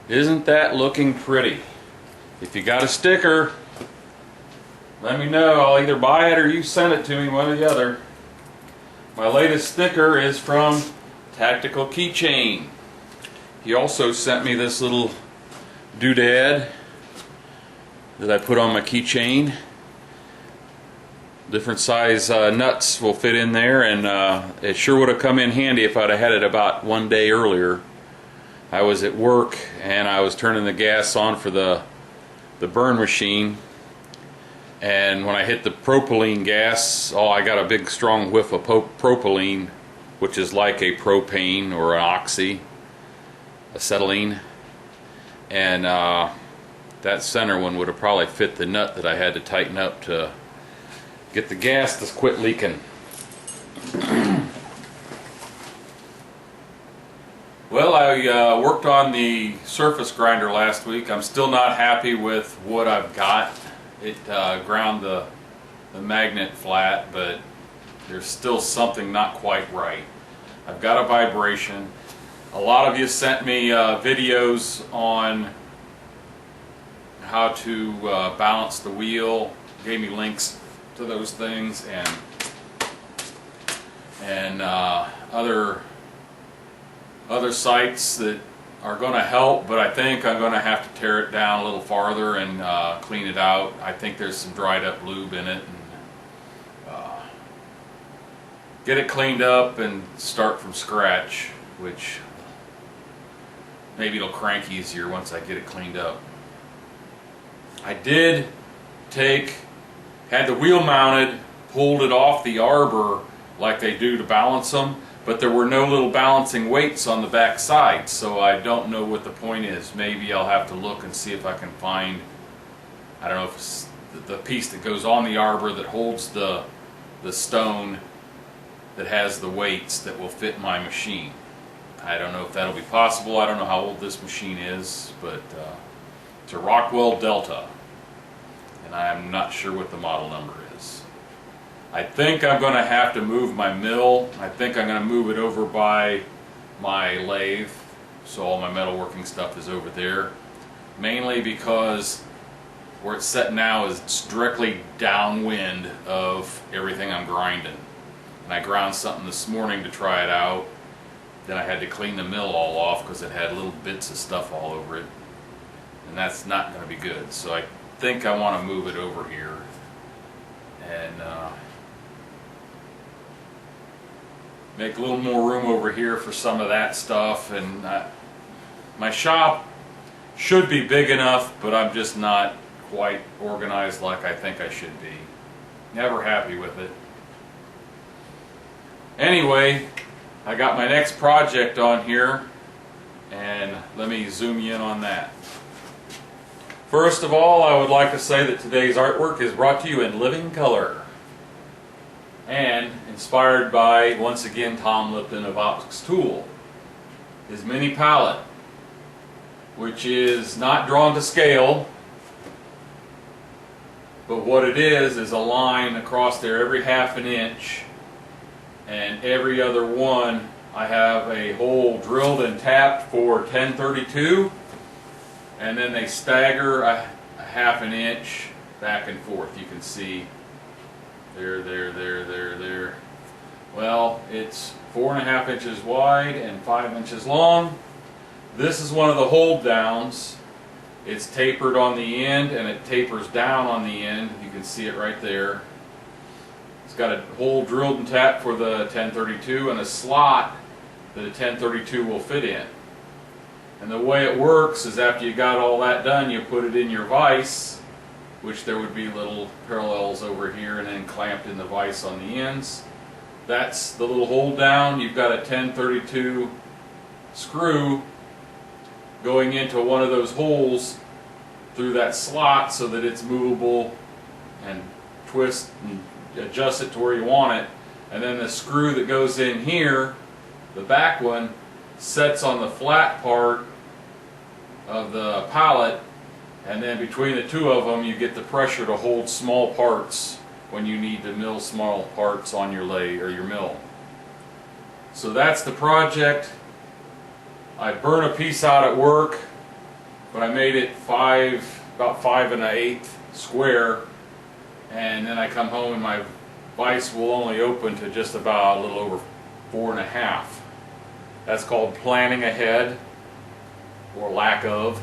Isn't that looking pretty? If you got a sticker, let me know. I'll either buy it or you send it to me, one or the other. My latest sticker is from Tactical Keychain. He also sent me this little doodad that I put on my keychain. Different size nuts will fit in there, and it sure would have come in handy if I'd have had it about one day earlier. I was at work and I was turning the gas on for the burn machine, and when I hit the propylene gas, I got a big strong whiff of propylene, which is like a propane or an oxy, acetylene, and that center one would have probably fit the nut that I had to tighten up to get the gas to quit leaking. Well, I worked on the surface grinder last week. I'm still not happy with what I've got. It ground the magnet flat, but there's still something not quite right. I've got a vibration. A lot of you sent me videos on how to balance the wheel, gave me links to those things, and other sites that are going to help, but I think I'm going to have to tear it down a little farther and clean it out. I think there's some dried up lube in it, and get it cleaned up and start from scratch, which maybe it'll crank easier once I get it cleaned up. I did had the wheel mounted, pulled it off the arbor like they do to balance them, but there were no little balancing weights on the back side, so I don't know what the point is. Maybe I'll have to look and see if I can find, I don't know if it's the piece that goes on the arbor that holds the stone that has the weights that will fit my machine. I don't know if that'll be possible. I don't know how old this machine is, but it's a Rockwell Delta, and I'm not sure what the model number is. I think I'm going to have to move my mill. I think I'm going to move it over by my lathe, so all my metalworking stuff is over there, mainly because where it's set now is it's directly downwind of everything I'm grinding. And I ground something this morning to try it out. Then I had to clean the mill all off because it had little bits of stuff all over it, and that's not going to be good. So I think I want to move it over here and make a little more room over here for some of that stuff. And my shop should be big enough, but I'm just not quite organized like I think I should be. Never happy with it. Anyway, I got my next project on here, and let me zoom you in on that. First of all, I would like to say that today's artwork is brought to you in living color and inspired by, once again, Tom Lipton of Optics Tool. His mini pallet, which is not drawn to scale, but what it is a line across there every half an inch, and every other one I have a hole drilled and tapped for 1032, and then they stagger a half an inch back and forth. You can see there. Well, it's 4.5 inches wide and 5 inches long. This is one of the hold downs. It's tapered on the end and it tapers down on the end. You can see it right there. It's got a hole drilled and tapped for the 1032 and a slot that a 1032 will fit in. And the way it works is after you got all that done, you put it in your vise, which there would be little parallels over here and then clamped in the vise on the ends. That's the little hold down. You've got a 1032 screw going into one of those holes through that slot so that it's movable, and twist and adjust it to where you want it. And then the screw that goes in here, the back one, sets on the flat part of the pallet, and then between the two of them you get the pressure to hold small parts when you need to mill small parts on your lathe or your mill. So that's the project. I burn a piece out at work but I made it about 5 1/8 square, and then I come home and my vise will only open to just about a little over 4 1/2. That's called planning ahead, or lack of.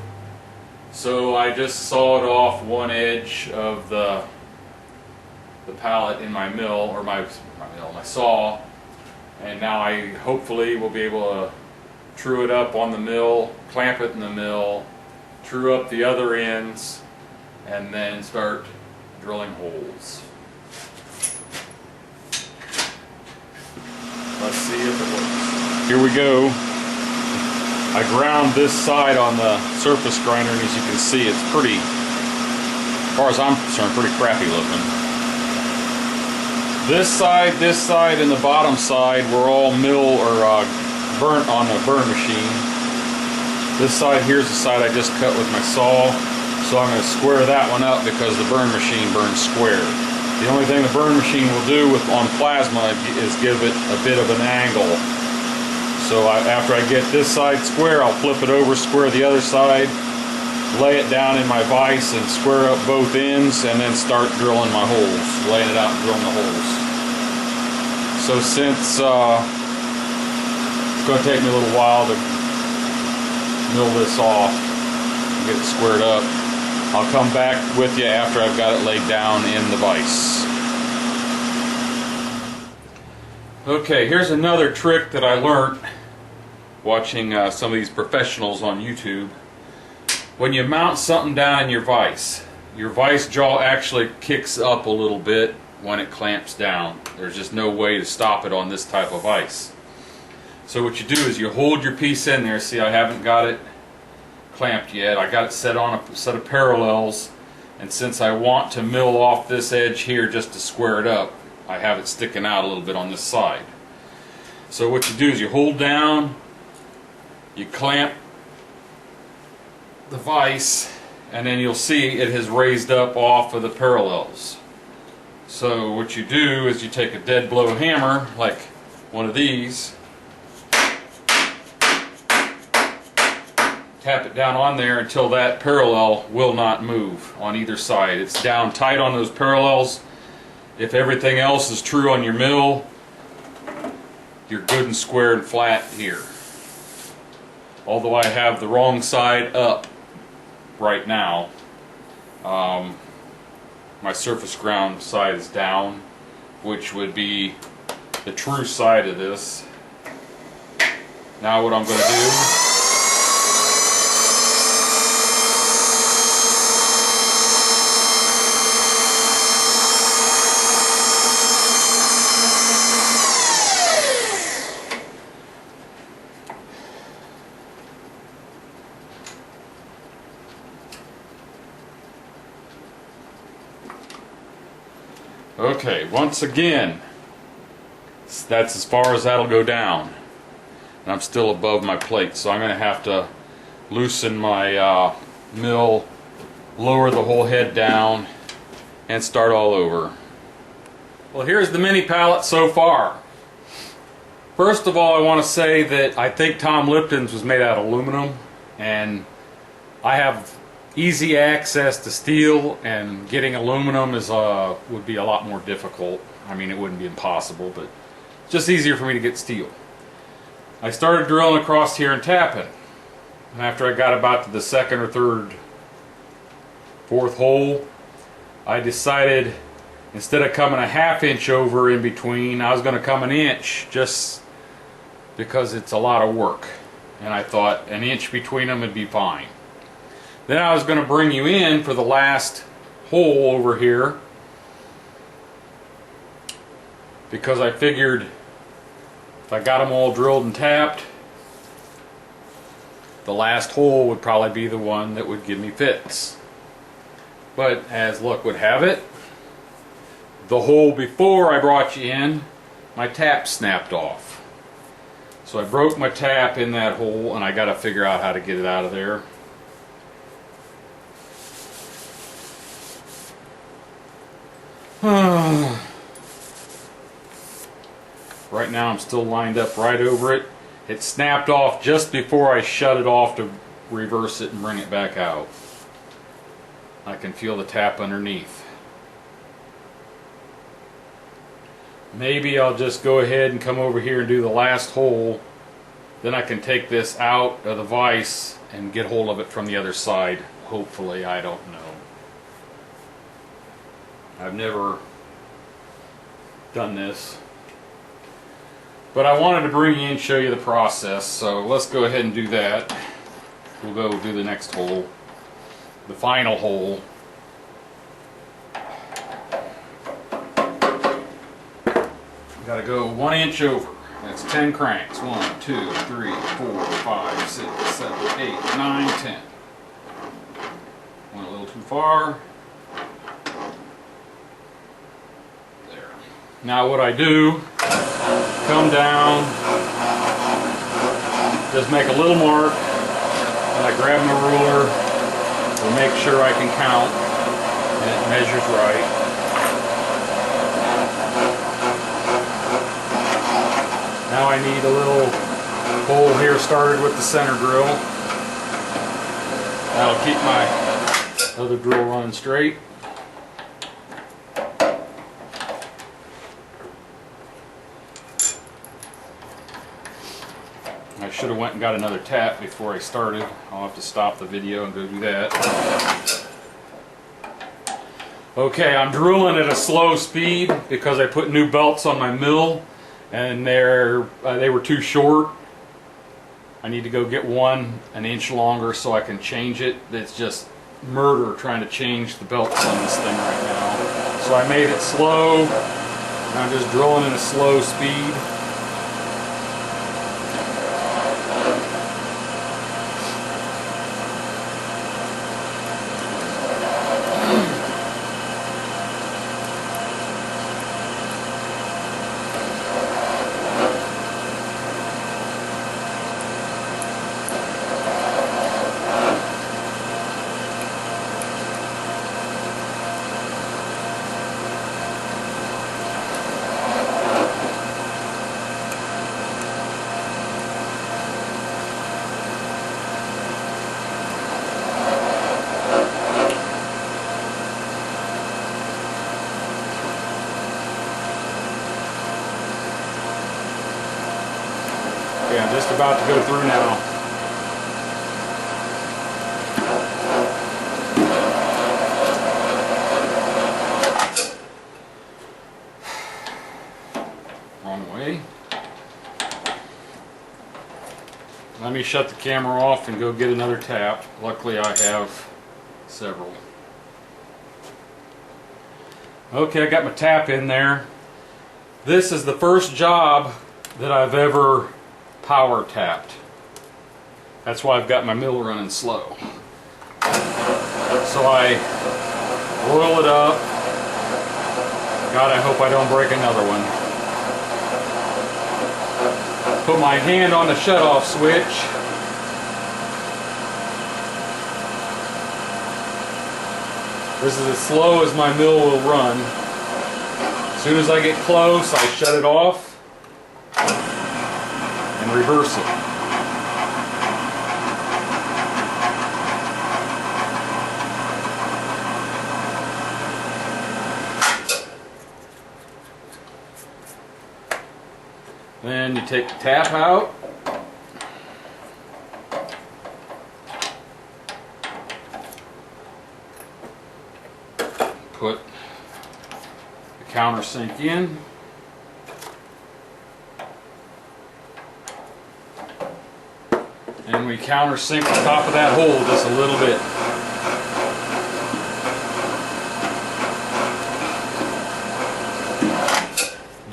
So I just sawed off one edge of the pallet in my mill, or my saw, and now I hopefully will be able to true it up on the mill, clamp it in the mill, true up the other ends, and then start drilling holes. Let's see if it works. Here we go. I ground this side on the surface grinder, and as you can see, it's pretty, as far as I'm concerned, pretty crappy looking. This side, and the bottom side were all mill or burnt on the burn machine. This side here's the side I just cut with my saw, so I'm going to square that one up because the burn machine burns square. The only thing the burn machine will do on plasma is give it a bit of an angle. So after I get this side square, I'll flip it over, square the other side, lay it down in my vise and square up both ends, and then start drilling my holes, laying it out and drilling the holes. So since it's going to take me a little while to mill this off and get it squared up, I'll come back with you after I've got it laid down in the vise. Okay, here's another trick that I learned watching some of these professionals on YouTube. When you mount something down in your vise jaw actually kicks up a little bit when it clamps down. There's just no way to stop it on this type of vise. So what you do is you hold your piece in there. See, I haven't got it clamped yet. I got it set on a set of parallels, and since I want to mill off this edge here just to square it up, I have it sticking out a little bit on this side. So what you do is you hold down, you clamp the vise, and then you'll see it has raised up off of the parallels. So what you do is you take a dead blow hammer, like one of these, tap it down on there until that parallel will not move on either side. It's down tight on those parallels. If everything else is true on your mill, you're good and square and flat here. Although I have the wrong side up right now. My surface ground side is down, which would be the true side of this. Now what I'm going to do, okay, once again, that's as far as that'll go down, and I'm still above my plate, so I'm going to have to loosen my mill, lower the whole head down, and start all over. Well, here's the mini pallet so far. First of all, I want to say that I think Tom Lipton's was made out of aluminum, and I have easy access to steel, and getting aluminum is would be a lot more difficult. I mean, it wouldn't be impossible, but just easier for me to get steel. I started drilling across here and tapping, and after I got about to the second or third, fourth hole, I decided instead of coming a ½ inch over in between, I was going to come an inch, just because it's a lot of work, and I thought an inch between them would be fine. Then I was going to bring you in for the last hole over here, because I figured if I got them all drilled and tapped, the last hole would probably be the one that would give me fits. But as luck would have it, the hole before I brought you in, my tap snapped off. So I broke my tap in that hole, and I got to figure out how to get it out of there. Right now I'm still lined up right over it. It snapped off just before I shut it off to reverse it and bring it back out. I can feel the tap underneath. Maybe I'll just go ahead and come over here and do the last hole. Then I can take this out of the vise and get hold of it from the other side. Hopefully, I don't know. I've never done this. But I wanted to bring you in and show you the process, so let's go ahead and do that. We'll go do the next hole, the final hole. Got to go 1 inch over. That's 10 cranks. 1, 2, 3, 4, 5, 6, 7, 8, 9, 10. Went a little too far. There. Now what I do, come down, just make a little mark, and I grab my ruler to make sure I can count, and it measures right. Now I need a little hole here started with the center drill. That'll keep my other drill running straight. I should have went and got another tap before I started. I'll have to stop the video and go do that. Okay, I'm drilling at a slow speed because I put new belts on my mill. And they were too short. I need to go get one an inch longer so I can change it. It's just murder trying to change the belts on this thing right now. So I made it slow, and I'm just drilling at a slow speed. Okay, I'm just about to go through now. Wrong way. Let me shut the camera off and go get another tap. Luckily I have several. Okay, I got my tap in there. This is the first job that I've ever power tapped. That's why I've got my mill running slow. So I oil it up. God, I hope I don't break another one. Put my hand on the shut-off switch. This is as slow as my mill will run. As soon as I get close, I shut it off and reverse it. Then you take the tap out. Put the countersink in. And we countersink the top of that hole just a little bit.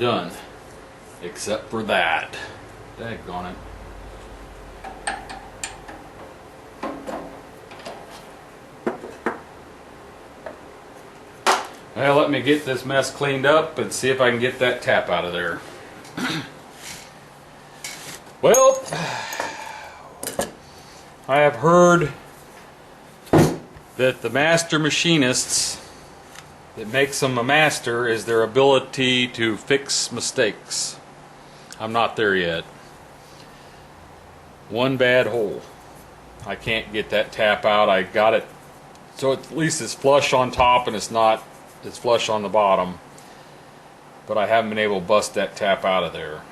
Done. Except for that. Daggone it. Well, let me get this mess cleaned up and see if I can get that tap out of there. Well, I have heard that the master machinists, that makes them a master is their ability to fix mistakes. I'm not there yet. One bad hole. I can't get that tap out. I got it so at least it's flush on top and it's flush on the bottom, but I haven't been able to bust that tap out of there.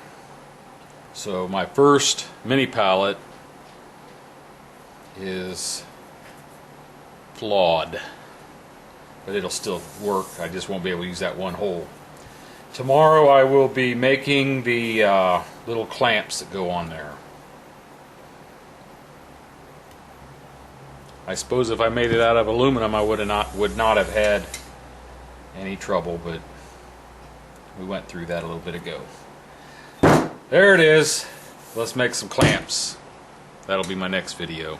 So my first mini pallet is flawed, but it'll still work. I just won't be able to use that one hole. Tomorrow I will be making the little clamps that go on there. I suppose if I made it out of aluminum I would not have had any trouble, but we went through that a little bit ago. There it is. Let's make some clamps. That'll be my next video.